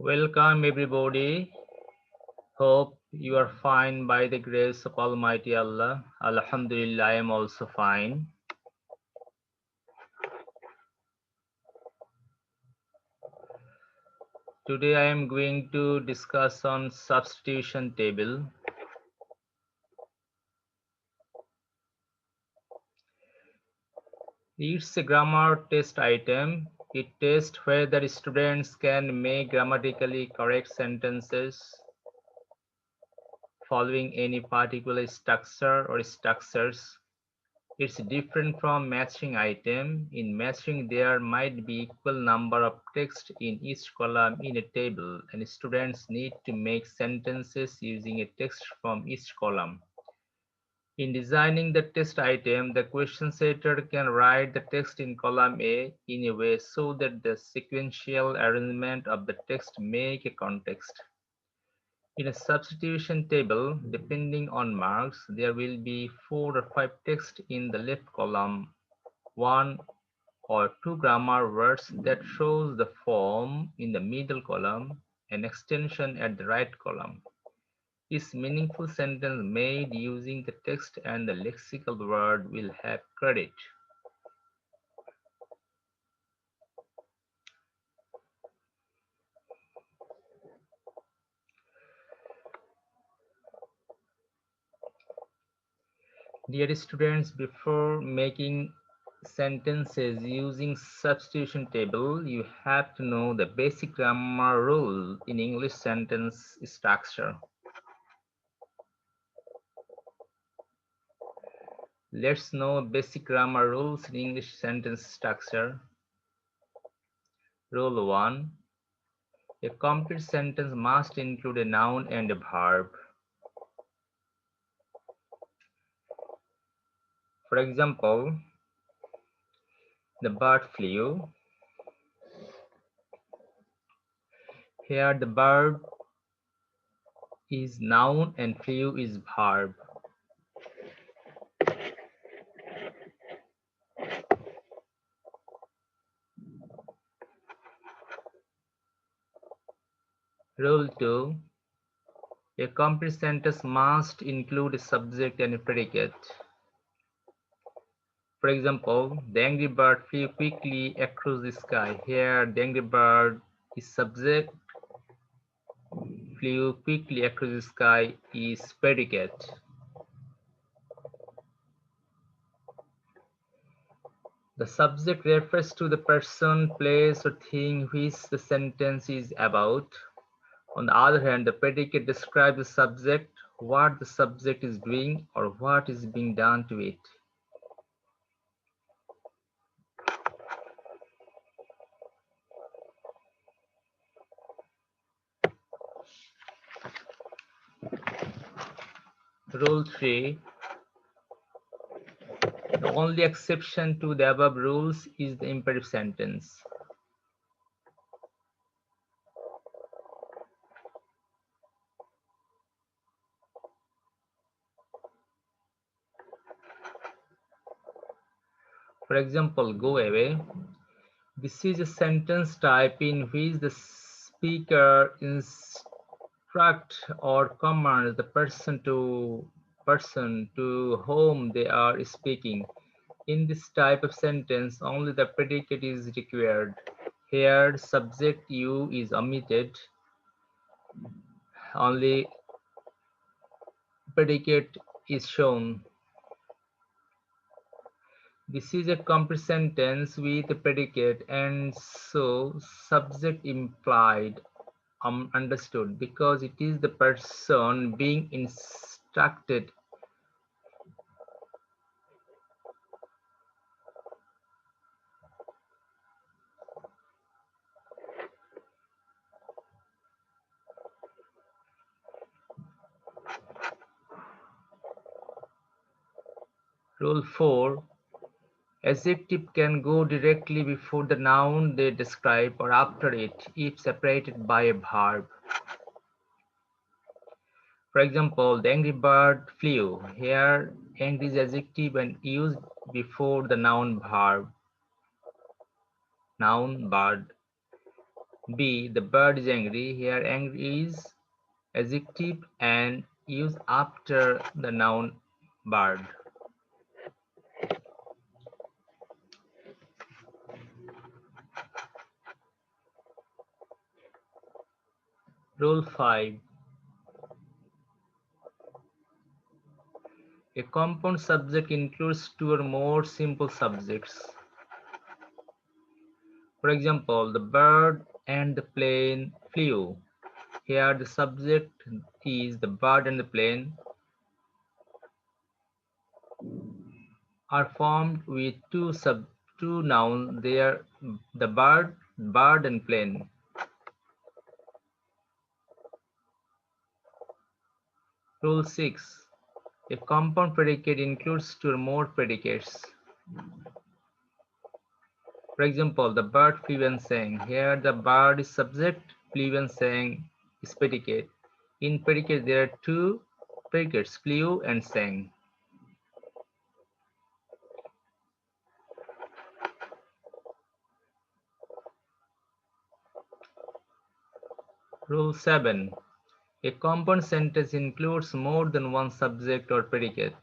Welcome everybody. Hope you are fine by the grace of Almighty Allah. Alhamdulillah, I am also fine. Today I am going to discuss on substitution table. It's a grammar test item. It tests whether students can make grammatically correct sentences following any particular structure or structures. It's different from matching item. In matching, there might be equal number of text in each column in a table, and students need to make sentences using a text from each column. In designing the text item, the question setter can write the text in column A in a way so that the sequential arrangement of the text make a context. In a substitution table, depending on marks, there will be 4 or 5 text in the left column, 1 or 2 grammar words that shows the form in the middle column, an extension at the right column. Each meaningful sentence made using the text and the lexical word will have credit. Dear students, before making sentences using substitution table, you have to know the basic grammar rule in English sentence structure. Let's know basic grammar rules in English sentence structure. Rule 1. A complete sentence must include a noun and a verb. For example, the bird flew. Here the bird is noun and flew is verb. Rule 2. A complete sentence must include a subject and a predicate. For example, the angry bird flew quickly across the sky. Here, the angry bird is subject, flew quickly across the sky is predicate. The subject refers to the person, place, or thing which the sentence is about. On the other hand, the predicate describes the subject, what the subject is doing, or what is being done to it. Rule 3. The only exception to the above rules is the imperative sentence. For example, go away. This is a sentence type in which the speaker instructs or commands the person to whom they are speaking. In this type of sentence, only the predicate is required. Here, subject you is omitted. Only predicate is shown. This is a complete sentence with a predicate, and so subject implied, understood, because it is the person being instructed. Rule 4. Adjective can go directly before the noun they describe or after it if separated by a verb. For example, the angry bird flew. Here, angry is adjective and used before the noun verb. Noun bird. B. The bird is angry. Here angry is adjective and used after the noun bird. Rule 5. A compound subject includes two or more simple subjects. For example, the bird and the plane flew. Here the subject is the bird and the plane are formed with two nouns. They are the bird and plane. Rule 6. A compound predicate includes two or more predicates. For example, the bird flew and sang. Here the bird is subject, flew and sang is predicate. In predicate there are two predicates, flew and sang. Rule 7. A compound sentence includes more than one subject or predicate.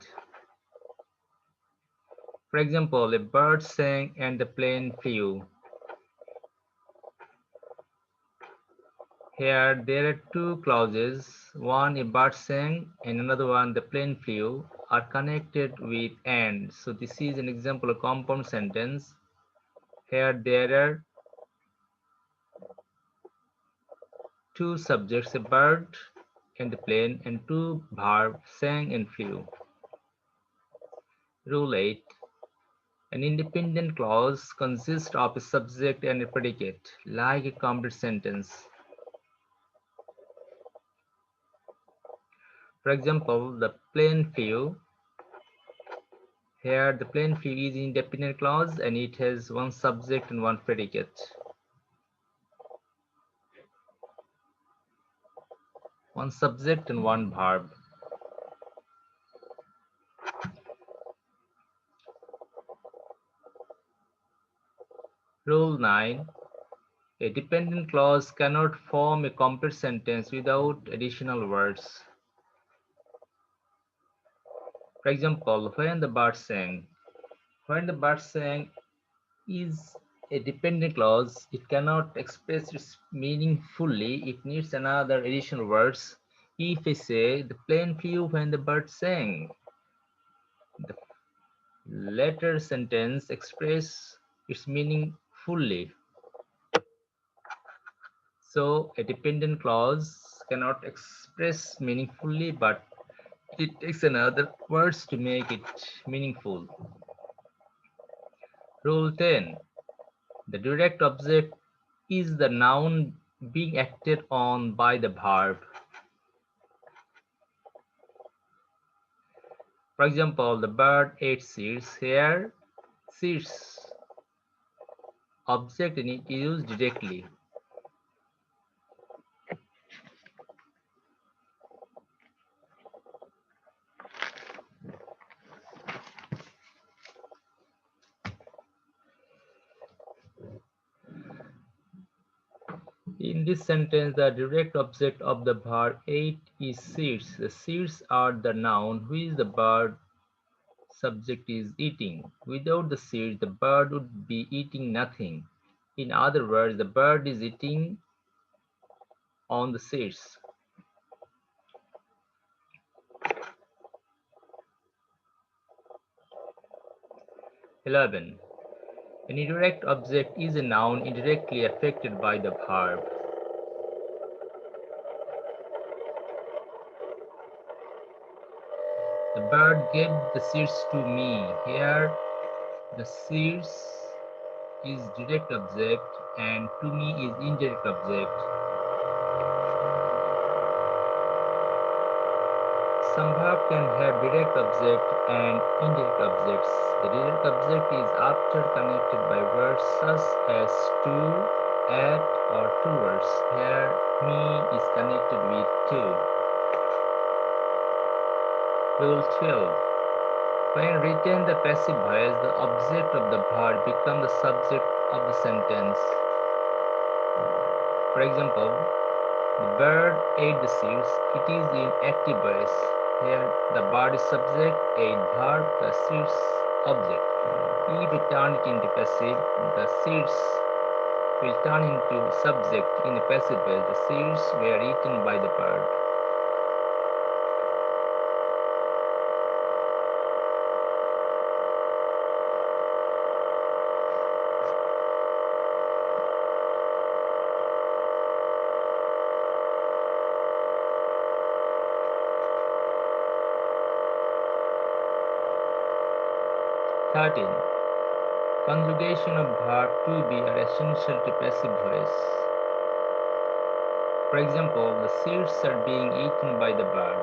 For example, a bird sang and the plane flew. Here there are two clauses, one a bird sang and another one the plane flew, are connected with and. So this is an example of compound sentence. Here there are two subjects, a bird and the plane, and two verbs, sang and flew. Rule 8. An independent clause consists of a subject and a predicate, like a complete sentence. For example, the plane flew. Here, the plane flew is an independent clause and it has one subject and one predicate. One subject and one verb. Rule 9. A dependent clause cannot form a complete sentence without additional words. For example, when the bird sang. When the bird sang is a dependent clause. It cannot express its meaning fully. It needs another additional words. If I say, the plane flew when the bird sang, the latter sentence expresses its meaning fully. So a dependent clause cannot express meaning fully, but it takes another words to make it meaningful. Rule 10. The direct object is the noun being acted on by the verb. For example, the bird ate seeds. Here, seeds object in it is used directly. In this sentence, the direct object of the verb ate is seeds. The seeds are the noun which the bird subject is eating. Without the seeds, the bird would be eating nothing. In other words, the bird is eating on the seeds. 11. An indirect object is a noun indirectly affected by the verb. The bird gave the seeds to me. Here, the seeds is direct object and to me is indirect object. Some verb can have direct object and indirect objects. The direct object is after connected by words such as to, at, or towards. Here, me is connected with to. Rule 12. When written the passive voice, the object of the verb becomes the subject of the sentence. For example, the bird ate the seeds. It is in active voice. Here, the bird is subject, ate verb, the seeds object. If we turn it into passive, the seeds will turn into subject in a passive voice. The seeds were eaten by the bird. Conjugation of verb to be are essential to passive voice. For example, the seeds are being eaten by the bird.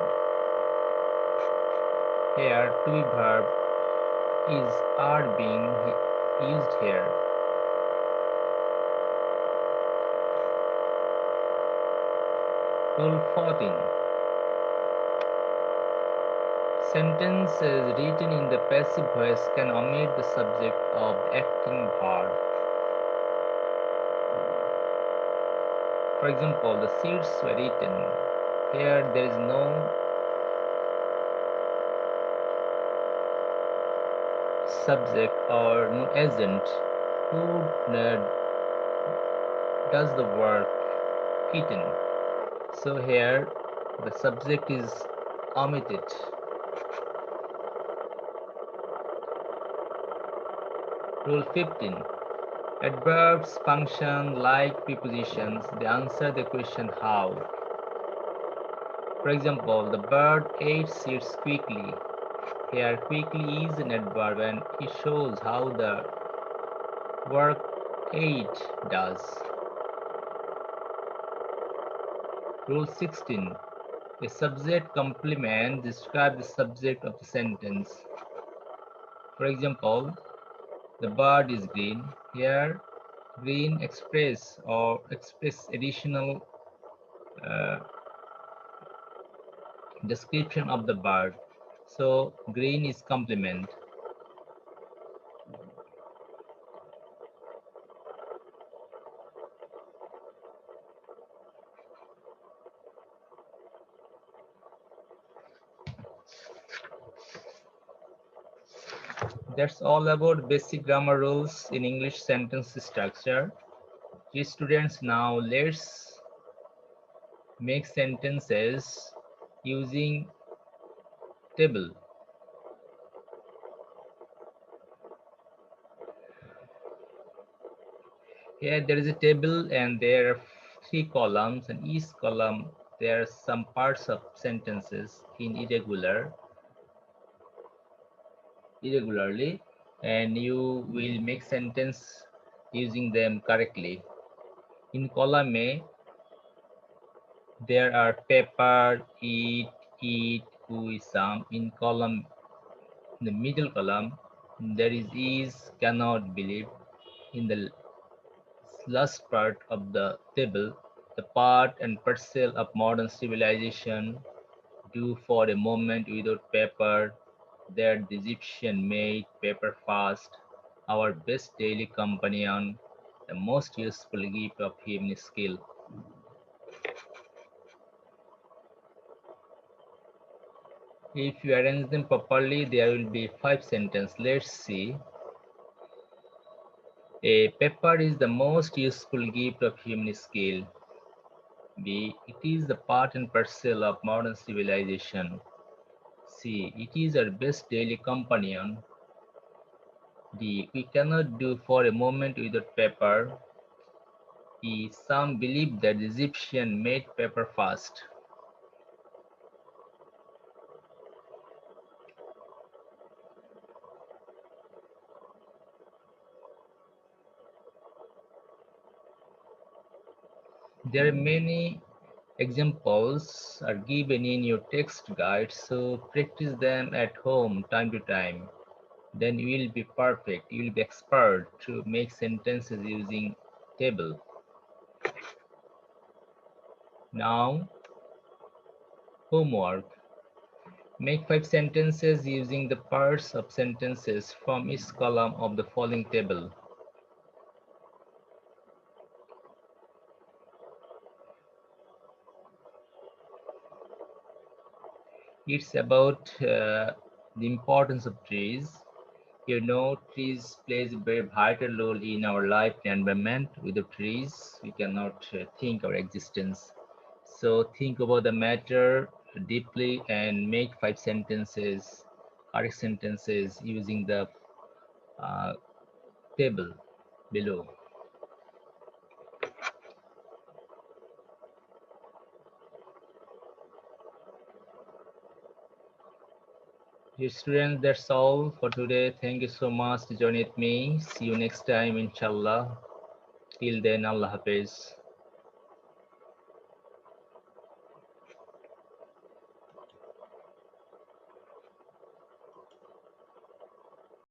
Here, to be verb is are being used here. Rule 14. Sentences written in the passive voice can omit the subject of the acting verb. For example, the seeds were eaten. Here there is no subject or no agent who does the work eaten. So here the subject is omitted. Rule 15. Adverbs function like prepositions. They answer the question how. For example, the bird ate seeds quickly. Here, quickly is an adverb and it shows how the work ate does. Rule 16. A subject complement describes the subject of the sentence. For example, the bird is green. Here, green express additional description of the bird. So green is complement. That's all about basic grammar rules in English sentence structure. Okay, students, now let's make sentences using table. Here there is a table and there are 3 columns, and each column there are some parts of sentences in irregularly, and you will make sentence using them correctly. In column A, there are paper, eat, who is some. In the middle column, there is, cannot believe. In the last part of the table, the part and parcel of modern civilization, do for a moment without paper, that the Egyptian made paper fast, our best daily companion, the most useful gift of human skill. If you arrange them properly, there will be 5 sentences. Let's see. A paper is the most useful gift of human skill. B. It is the part and parcel of modern civilization. C. It is our best daily companion. D. We cannot do for a moment without paper. E. Some believe that the Egyptian made paper fast. There are many examples are given in your text guide, so practice them at home time to time. Then you will be perfect, you will be expert to make sentences using table. Now, homework. Make 5 sentences using the parts of sentences from each column of the following table. It's about the importance of trees. You know, trees plays a very vital role in our life and environment. Without trees, we cannot think our existence. So think about the matter deeply and make 5 sentences, correct sentences using the uh, table below. Dear students, that's all for today. Thank you so much to join with me. See you next time, inshallah. Till then, Allah Hafiz.